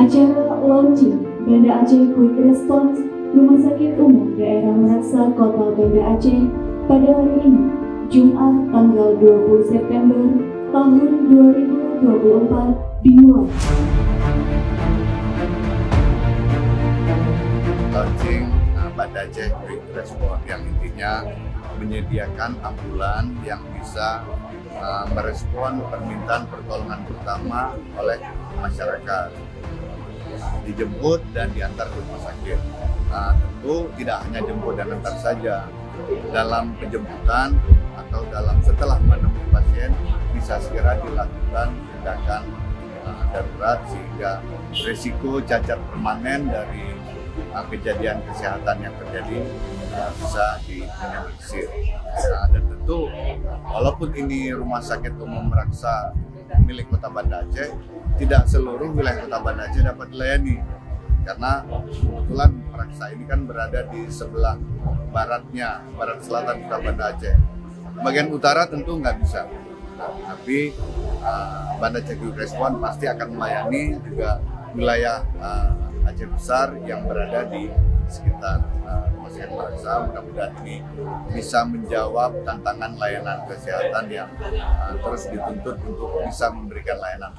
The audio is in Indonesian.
Acara launching Banda Aceh Quick Response Rumah Sakit Umum Daerah Meraksa Kota Banda Aceh pada hari ini, Jumat tanggal 20 September tahun 2024 dimulai. Launching Banda Aceh Quick Response yang intinya menyediakan ambulan yang bisa merespon permintaan pertolongan pertama oleh masyarakat, dijemput dan diantar ke rumah sakit. Tentu tidak hanya jemput dan antar saja. Dalam penjemputan atau setelah menemui pasien bisa segera dilakukan tindakan darurat sehingga risiko cacat permanen dari kejadian kesehatan yang terjadi bisa diminimalisir. Dan tentu walaupun ini Rumah Sakit Umum Meraksa milik Kota Banda Aceh, tidak seluruh wilayah Kota Banda Aceh dapat dilayani karena kebetulan Meraksa ini kan berada di sebelah barat selatan Kota Banda Aceh. Bagian utara tentu nggak bisa, tapi Banda Aceh Quick Response pasti akan melayani juga wilayah Aceh besar yang berada di sekitar Rumah Sakit Meraksa. Mudah-mudahan ini bisa menjawab tantangan layanan kesehatan yang terus dituntut untuk bisa memberikan layanan.